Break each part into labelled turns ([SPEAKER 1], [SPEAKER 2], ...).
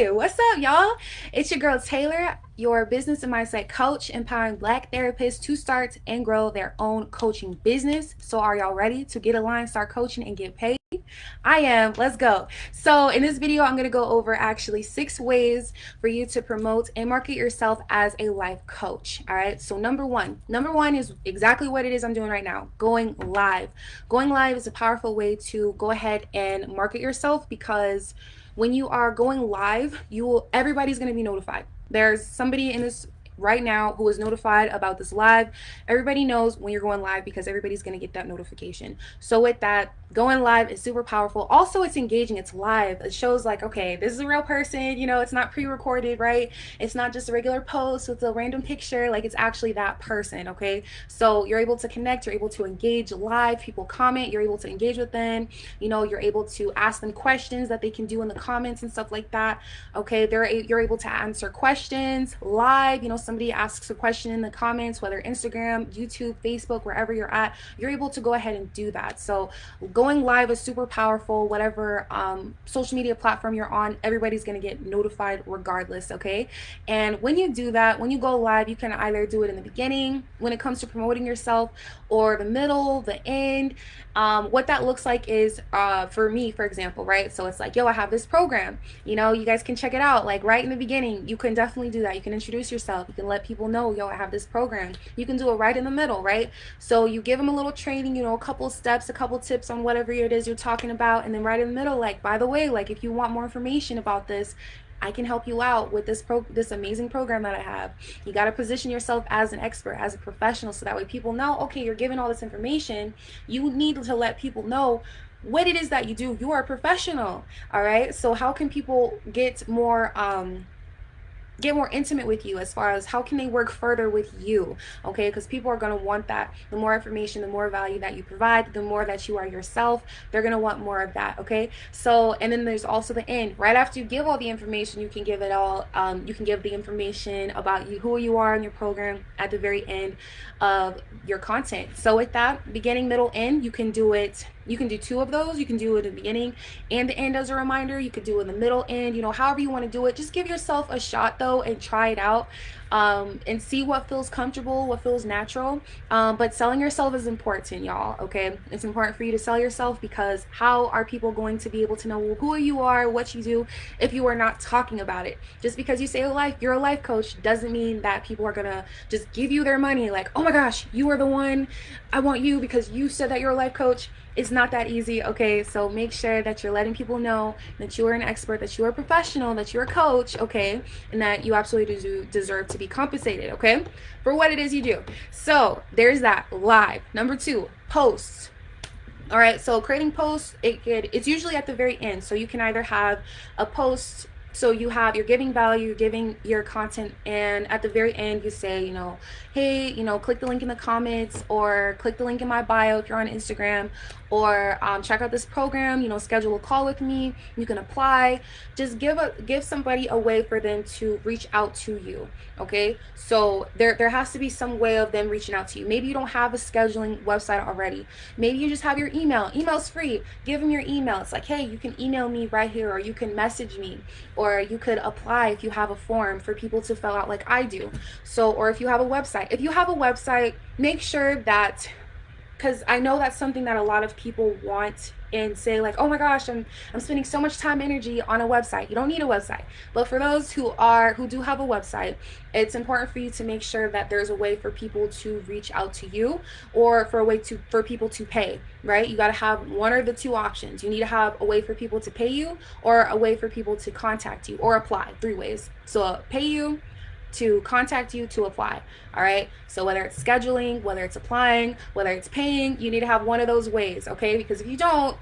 [SPEAKER 1] Hey, what's up, y'all? It's your girl Taylor, your business and mindset coach, empowering Black therapists to start and grow their own coaching business. So, are y'all ready to get aligned, start coaching, and get paid? I am. Let's go. So, in this video, I'm going to go over actually 6 ways for you to promote and market yourself as a life coach. All right. So, number one is exactly what it is I'm doing right now, going live. Going live is a powerful way to go ahead and market yourself, because when you are going live, everybody's going to be notified. There's somebody in this right now who is notified about this live. Everybody knows when you're going live because everybody's going to get that notification. So with that, going live is super powerful. Also, it's engaging. It's live. It shows like, okay, this is a real person. You know, it's not pre-recorded, right? It's not just a regular post with a random picture. Like, it's actually that person. Okay, so you're able to connect, you're able to engage live. People comment, you're able to engage with them. You know, you're able to ask them questions that they can do in the comments and stuff like that. Okay, you're able to answer questions live. You know, somebody asks a question in the comments, whether Instagram, YouTube, Facebook, wherever you're at, you're able to go ahead and do that. So going live is super powerful. Whatever social media platform you're on, everybody's going to get notified regardless. Okay, and when you do that, when you go live, you can either do it in the beginning when it comes to promoting yourself, or the middle, the end. What that looks like is for me, for example, right? So it's like, yo, I have this program, you know, you guys can check it out. Like right in the beginning, you can definitely do that. You can introduce yourself, you can let people know, yo, I have this program. You can do it right in the middle, right? So you give them a little training, you know, a couple steps, a couple tips on whatever it is you're talking about, and then right in the middle, like, by the way, like, if you want more information about this, I can help you out with this amazing program that I have. You got to position yourself as an expert, as a professional, so that way people know, okay, you're giving all this information. You need to let people know what it is that you do. You are a professional. All right, so how can people get more intimate with you, as far as how can they work further with you? Okay, because people are going to want that. The more information, the more value that you provide, the more that you are yourself, they're going to want more of that. Okay, so, and then there's also the end. Right after you give all the information, you can give it all, you can give the information about you, who you are in your program, at the very end of your content. So with that, beginning, middle, end, you can do it. You can do 2 of those. You can do it in the beginning and the end as a reminder. You could do it in the middle, end, you know, however you want to do it. Just give yourself a shot though, and try it out, and see what feels comfortable, what feels natural. But selling yourself is important, y'all. Okay, it's important for you to sell yourself, because how are people going to be able to know who you are, what you do, if you are not talking about it? Just because you say you're a life coach doesn't mean that people are gonna just give you their money, like, oh my gosh, you are the one, I want you because you said that you're a life coach. It's not that easy. Okay, so make sure that you're letting people know that you are an expert, that you are a professional, that you're a coach, okay, and that you absolutely deserve to be compensated, okay, for what it is you do. So there's that. Live. Number 2, posts. All right, so creating posts, it's usually at the very end. So you can either have a post, so you're giving value, you're giving your content, and at the very end you say, you know, hey, you know, click the link in the comments, or click the link in my bio if you're on Instagram, or check out this program, you know, schedule a call with me, you can apply. Just give somebody a way for them to reach out to you. Okay, so there has to be some way of them reaching out to you. Maybe you don't have a scheduling website already. Maybe you just have your email. Email's free. Give them your email. It's like, hey, you can email me right here, or you can message me, or you could apply if you have a form for people to fill out like I do. So, or if you have a website. If you have a website, make sure that, because I know that's something that a lot of people want and say, like, oh my gosh, I'm spending so much time and energy on a website. You don't need a website. But for those who do have a website, it's important for you to make sure that there's a way for people to reach out to you, or for people to pay, right? You got to have one or the 2 options. You need to have a way for people to pay you, or a way for people to contact you, or apply. 3 ways. So pay you, to contact you, to apply. All right, so whether it's scheduling, whether it's applying, whether it's paying, you need to have one of those ways. Okay, because if you don't,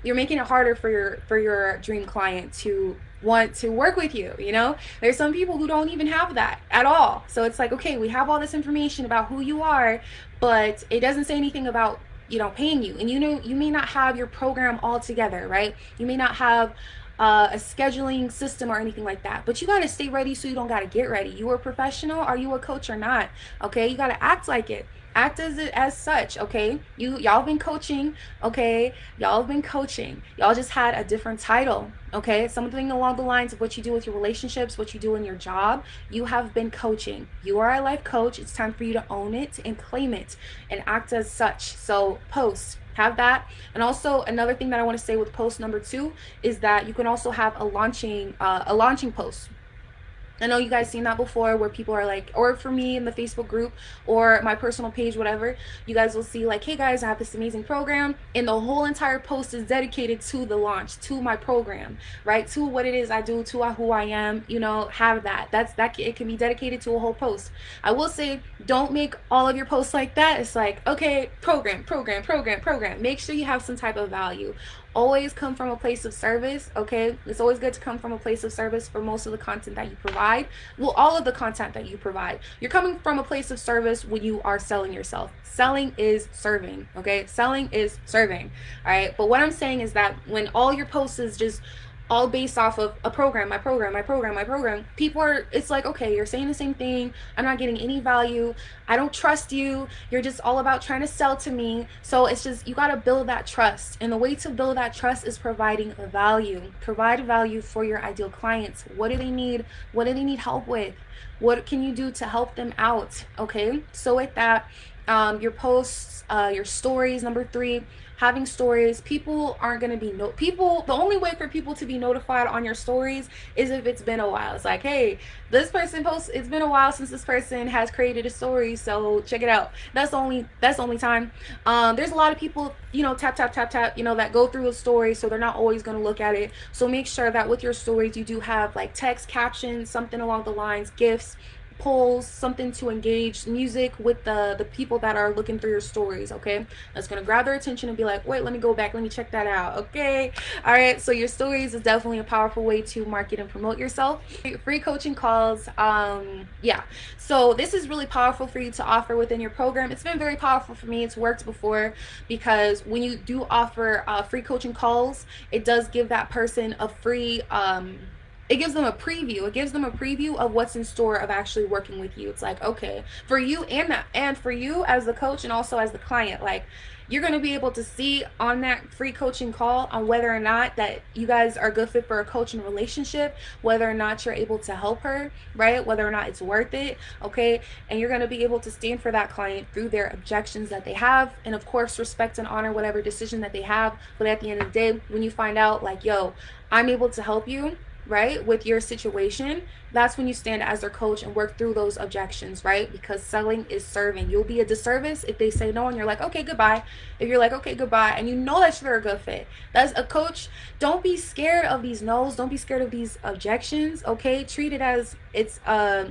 [SPEAKER 1] you're making it harder for your dream client to want to work with you. You know, there's some people who don't even have that at all. So it's like, okay, we have all this information about who you are, but it doesn't say anything about, you know, paying you. And you know, you may not have your program all together, right? You may not have a scheduling system or anything like that, but you got to stay ready, so you don't got to get ready. You are a professional. Are you a coach or not? Okay, you got to act like it. Act as such. Okay, y'all been coaching. Okay, y'all have been coaching. Y'all just had a different title. Okay, something along the lines of what you do with your relationships, what you do in your job. You have been coaching. You are a life coach. It's time for you to own it and claim it and act as such. So post, have that. And also another thing that I want to say with post number 2 is that you can also have a launching post. I know you guys seen that before, where people are like, or for me in the Facebook group or my personal page, whatever, you guys will see like, hey guys, I have this amazing program, and the whole entire post is dedicated to the launch, to my program, right? To what it is I do, to who I am, you know, have that. It can be dedicated to a whole post. I will say, don't make all of your posts like that. It's like, okay, program. Make sure you have some type of value. Always come from a place of service, okay? It's always good to come from a place of service for most of the content that you provide. Well, all of the content that you provide. You're coming from a place of service when you are selling yourself. Selling is serving, okay? Selling is serving, all right? But what I'm saying is that when all your posts is just all based off of a program, my program, people are, it's like, okay, you're saying the same thing, I'm not getting any value, I don't trust you, you're just all about trying to sell to me. So it's just, you got to build that trust, and the way to build that trust is providing a value. Provide value for your ideal clients. What do they need? What do they need help with? What can you do to help them out? Okay, so with that, your posts, your stories, number 3, having stories. People aren't going to be the only way for people to be notified on your stories is if it's been a while. It's like, hey, this person posts, it's been a while since this person has created a story, so check it out. That's the only time. There's a lot of people, you know, tap, you know, that go through a story, so they're not always going to look at it. So make sure that with your stories you do have like text, captions, something along the lines, gifs, polls, something to engage, music with the people that are looking through your stories. Okay, that's gonna grab their attention and be like, wait, let me go back, let me check that out. Okay, all right, so your stories is definitely a powerful way to market and promote yourself. Free coaching calls, yeah, so this is really powerful for you to offer within your program. It's been very powerful for me. It's worked before, because when you do offer free coaching calls, it does give that person a free it gives them a preview. It gives them a preview of what's in store of actually working with you. It's like, okay, for you and for you as the coach and also as the client, like, you're going to be able to see on that free coaching call on whether or not that you guys are a good fit for a coaching relationship, whether or not you're able to help her, right? Whether or not it's worth it, okay? And you're going to be able to stand for that client through their objections that they have, and of course respect and honor whatever decision that they have. But at the end of the day, when you find out like, yo, I'm able to help you, right, with your situation, that's when you stand as their coach and work through those objections, right? Because selling is serving. You'll be a disservice if they say no and you're like, okay, goodbye. If you're like, okay, goodbye, and you know that you're a good fit. That's a coach. Don't be scared of these no's. Don't be scared of these objections, okay? Treat it as it's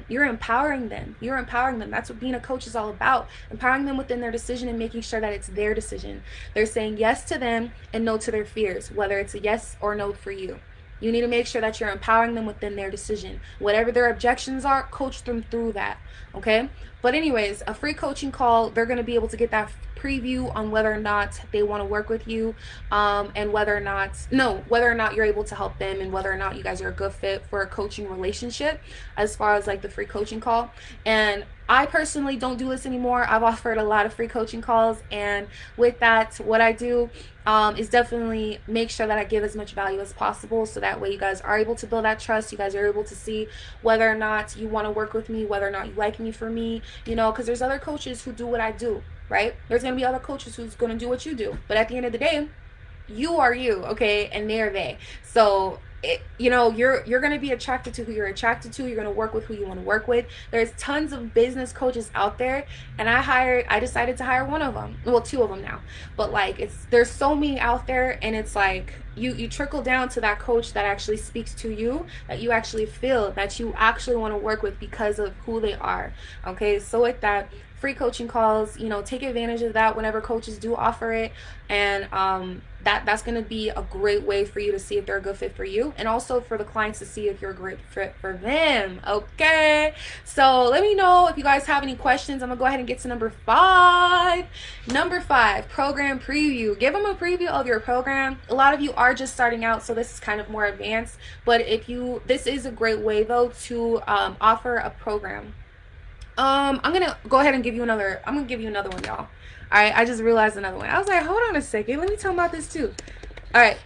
[SPEAKER 1] you're empowering them. You're empowering them. That's what being a coach is all about. Empowering them within their decision and making sure that it's their decision. They're saying yes to them and no to their fears, whether it's a yes or no for you. You need to make sure that you're empowering them within their decision. Whatever their objections are, coach them through that, okay? But anyways, a free coaching call, they're going to be able to get that preview on whether or not they want to work with you, and whether or not you're able to help them, and whether or not you guys are a good fit for a coaching relationship, as far as like the free coaching call. And I personally don't do this anymore. I've offered a lot of free coaching calls, and with that, what I do is definitely make sure that I give as much value as possible, so that way you guys are able to build that trust. You guys are able to see whether or not you want to work with me, whether or not you like me for me, you know, because there's other coaches who do what I do, right? There's going to be other coaches who's going to do what you do, but at the end of the day, you are you, okay, and they're they. So you know, you're going to be attracted to who you're attracted to. You're going to work with who you want to work with. There's tons of business coaches out there, and I decided to hire one of them, well, 2 of them now, but like, there's so many out there, and it's like you trickle down to that coach that actually speaks to you, that you actually feel that you actually want to work with because of who they are, okay? So with that, free coaching calls, you know, take advantage of that whenever coaches do offer it, and that's going to be a great way for you to see if they're a good fit for you, and also for the clients to see if you're a great fit for them, okay? So let me know if you guys have any questions. I'm gonna go ahead and get to number 5. Number 5, program preview. Give them a preview of your program. A lot of you are just starting out, so this is kind of more advanced, but this is a great way though to offer a program. I'm gonna go ahead and give you another. I'm gonna give you another one, y'all. All right, I just realized another one. I was like, hold on a second, let me tell them about this too. All right,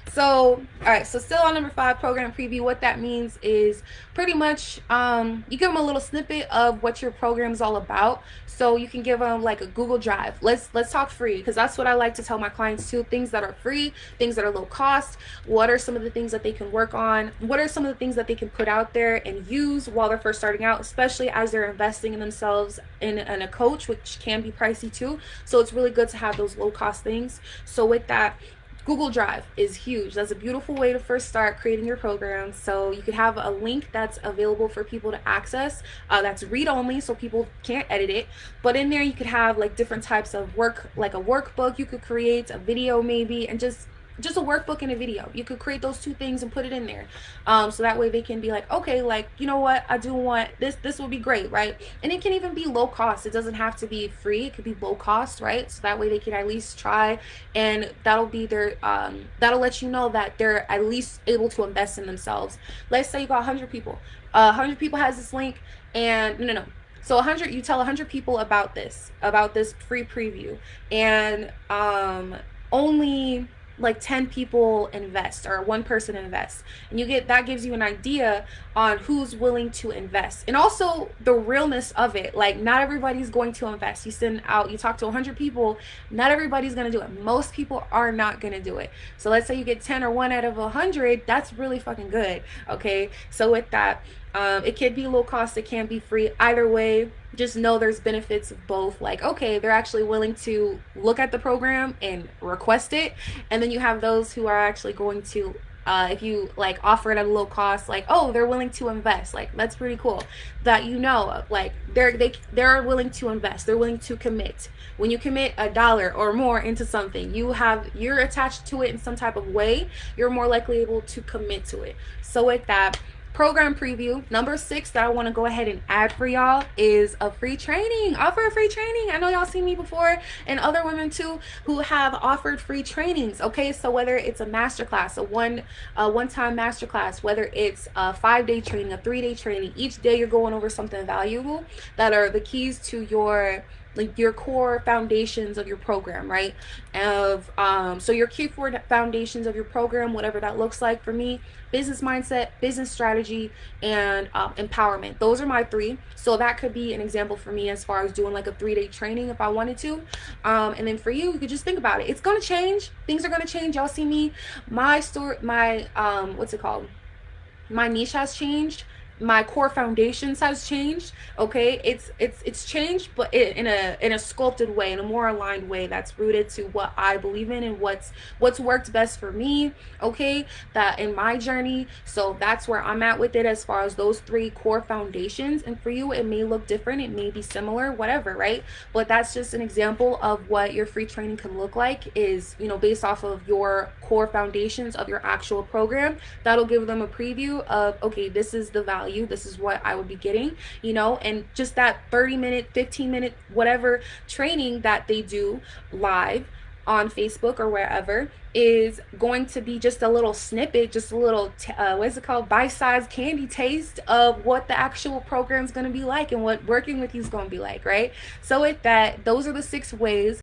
[SPEAKER 1] so still on number 5, program preview. What that means is pretty much you give them a little snippet of what your program is all about. So you can give them like a Google Drive. Let's talk free, because that's what I like to tell my clients too. Things that are free, things that are low cost. What are some of the things that they can work on? What are some of the things that they can put out there and use while they're first starting out, especially as they're investing in themselves in a coach, which can be pricey too. So it's really good to have those low cost things. So with that, Google Drive is huge. That's a beautiful way to first start creating your program. So you could have a link that's available for people to access, that's read only, so people can't edit it. But in there you could have like different types of work, like a workbook you could create, a video maybe, and just a workbook and a video. You could create those two things and put it in there, so that way they can be like, okay, like, you know what, I do want this would be great, right? And it can even be low cost. It doesn't have to be free. It could be low cost, right? So that way they can at least try, and that'll be their that'll let you know that they're at least able to invest in themselves. Let's say you got 100 people, 100 people has this link, and no, so 100, you tell 100 people about this free preview, and only like 10 people invest, or one person invests, and that gives you an idea on who's willing to invest, and also the realness of it. Like, not everybody's going to invest. You talk to 100 people, not everybody's going to do it. Most people are not going to do it. So let's say you get 10 or 1 out of 100. That's really fucking good. Okay, so with that, it can be low cost, it can be free. Either way, just know there's benefits of both. Like, okay, they're actually willing to look at the program and request it, and then you have those who are actually going to, if you like offer it at a low cost, like, oh, they're willing to invest. Like, that's pretty cool that, you know, like they're willing to invest, they're willing to commit. When you commit $1 or more into something, you're attached to it in some type of way, you're more likely able to commit to it. So with that, program preview. Number 6 that I want to go ahead and add for y'all is a free training. Offer a free training. I know y'all seen me before, and other women too who have offered free trainings. Okay, so whether it's a masterclass, a one-time masterclass, whether it's a 5-day training, a 3-day training, each day you're going over something valuable that are the keys to your core foundations of your program, right? So your key foundations of your program, whatever that looks like for me: business mindset, business strategy, and empowerment. Those are my 3. So that could be an example for me as far as doing like a 3-day training if I wanted to. And then for you, you could just think about it. It's gonna change. Things are gonna change. Y'all see me. My story, my what's it called? My niche has changed. My core foundations has changed. Okay, it's changed, but in a sculpted way, in a more aligned way that's rooted to what I believe in and what's worked best for me. Okay, that in my journey. So that's where I'm at with it as far as those 3 core foundations. And for you, it may look different, it may be similar, whatever, right? But that's just an example of what your free training can look like, is, you know, based off of your core foundations of your actual program. That'll give them a preview of, okay, this is the value, this is what I would be getting, you know. And just that 30-minute, 15-minute, whatever training that they do live on Facebook or wherever is going to be just a little snippet, just a little what's it called, bite-sized candy taste of what the actual program is going to be like and what working with you is going to be like, right? So with that, those are the 6 ways